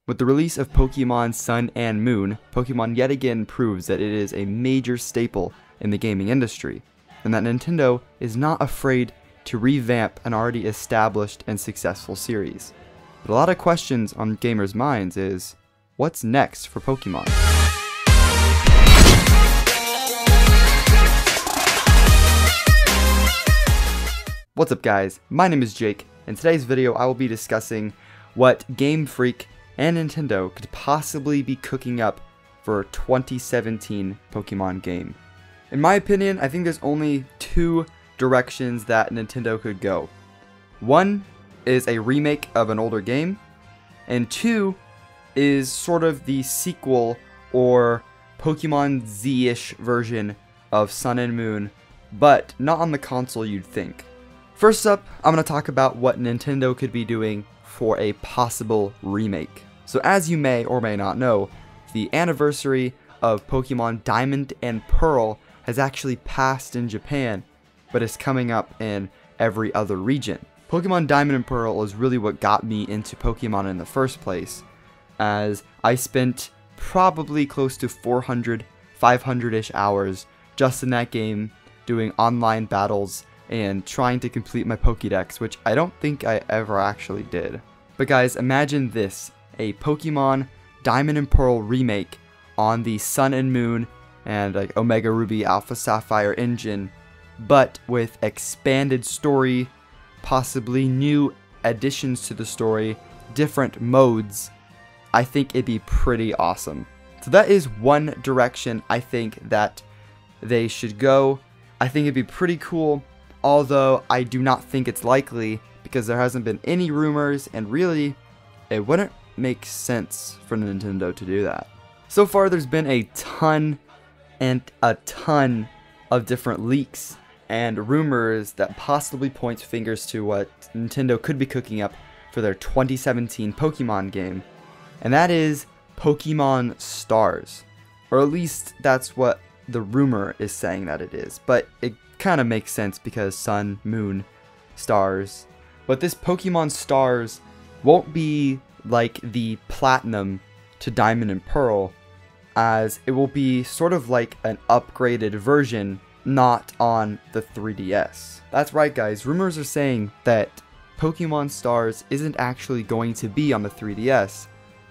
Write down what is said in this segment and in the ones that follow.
With the release of Pokemon Sun and Moon, Pokemon yet again proves that it is a major staple in the gaming industry, and that Nintendo is not afraid to revamp an already established and successful series. But a lot of questions on gamers' minds is, what's next for Pokemon? What's up guys, my name is Jake. In today's video I will be discussing what Game Freak and Nintendo could possibly be cooking up for a 2017 Pokemon game. In my opinion, I think there's only two directions that Nintendo could go. One is a remake of an older game, and two is sort of the sequel or Pokemon Z-ish version of Sun and Moon, but not on the console you'd think. First up, I'm going to talk about what Nintendo could be doing for a possible remake. So as you may or may not know, the anniversary of Pokemon Diamond and Pearl has actually passed in Japan, but is coming up in every other region. Pokemon Diamond and Pearl is really what got me into Pokemon in the first place, as I spent probably close to 400, 500-ish hours just in that game doing online battles and trying to complete my Pokédex, which I don't think I ever actually did. But guys, imagine this, a Pokemon Diamond and Pearl remake on the Sun and Moon and like Omega Ruby Alpha Sapphire engine, but with expanded story, possibly new additions to the story, different modes. I think it'd be pretty awesome. So that is one direction I think that they should go. I think it'd be pretty cool, although I do not think it's likely because there hasn't been any rumors, and really it wouldn't make sense for Nintendo to do that. So far there's been a ton of different leaks and rumors that possibly point fingers to what Nintendo could be cooking up for their 2017 Pokemon game, and that is Pokemon Stars, or at least that's what the rumor is saying that it is, but it kind of makes sense because Sun, Moon, Stars. But this Pokemon Stars won't be like the Platinum to Diamond and Pearl, as it will be sort of like an upgraded version, not on the 3DS. That's right guys, rumors are saying that Pokemon Stars isn't actually going to be on the 3DS,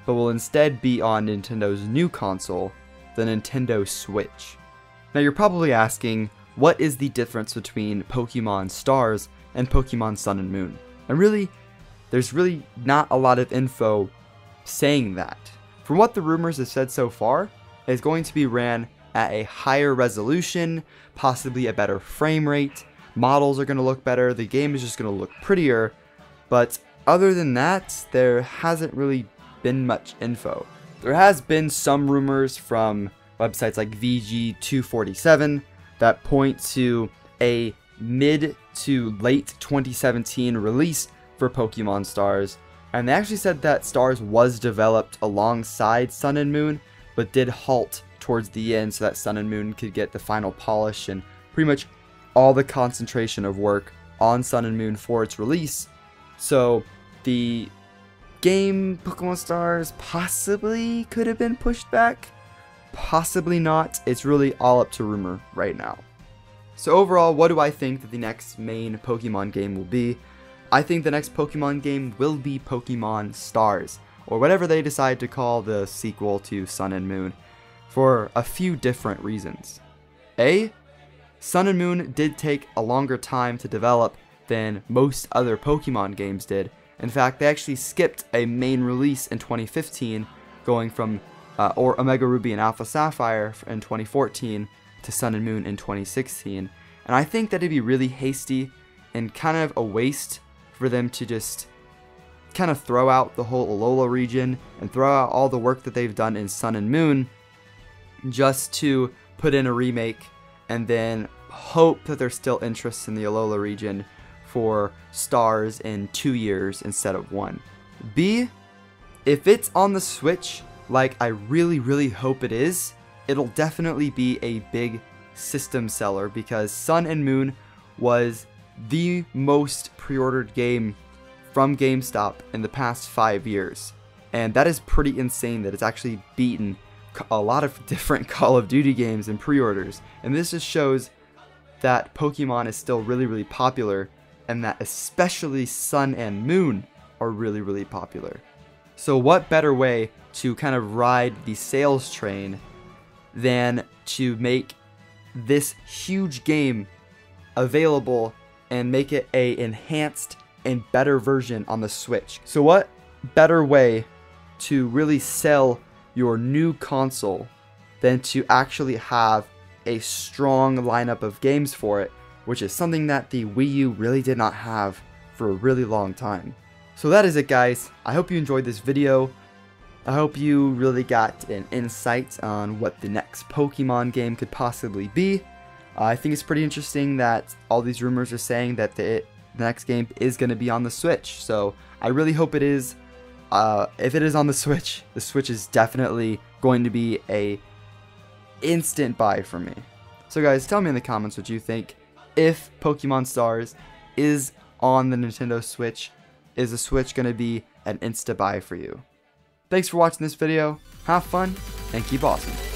but will instead be on Nintendo's new console, the Nintendo Switch. Now you're probably asking, what is the difference between Pokemon Stars and Pokemon Sun and Moon? And really, there's really not a lot of info saying that. From what the rumors have said so far, it's going to be ran at a higher resolution, possibly a better frame rate, models are going to look better, the game is just going to look prettier, but other than that, there hasn't really been much info. There has been some rumors from websites like VG247 that point to a mid to late 2017 release for Pokemon Stars, and they actually said that Stars was developed alongside Sun and Moon, but did halt towards the end so that Sun and Moon could get the final polish and pretty much all the concentration of work on Sun and Moon for its release. So the game Pokemon Stars possibly could have been pushed back, possibly not. It's really all up to rumor right now. So overall, what do I think that the next main Pokemon game will be? I think the next Pokemon game will be Pokemon Stars, or whatever they decide to call the sequel to Sun and Moon, for a few different reasons. A, Sun and Moon did take a longer time to develop than most other Pokemon games did. In fact, they actually skipped a main release in 2015, going from or Omega Ruby and Alpha Sapphire in 2014 to Sun and Moon in 2016. And I think that it'd be really hasty and kind of a waste for them to just kind of throw out the whole Alola region and throw out all the work that they've done in Sun and Moon just to put in a remake and then hope that there's still interest in the Alola region for Stars in 2 years instead of 1. B, if it's on the Switch, like I really hope it is, it'll definitely be a big system seller because Sun and Moon was the most pre-ordered game from GameStop in the past 5 years. And that is pretty insane that it's actually beaten a lot of different Call of Duty games and pre-orders. And this just shows that Pokemon is still really, really popular, and that especially Sun and Moon are really, really popular. So what better way to kind of ride the sales train than to make this huge game available and make it a enhanced and better version on the Switch. So what better way to really sell your new console than to actually have a strong lineup of games for it, which is something that the Wii U really did not have for a really long time. So that is it, guys. I hope you enjoyed this video. I hope you really got an insight on what the next Pokemon game could possibly be. I think it's pretty interesting that all these rumors are saying that the next game is going to be on the Switch. So I really hope it is. If it is on the Switch is definitely going to be a instant buy for me. So guys, tell me in the comments what you think. If Pokemon Stars is on the Nintendo Switch, is the Switch going to be an insta buy for you? Thanks for watching this video. Have fun and keep awesome.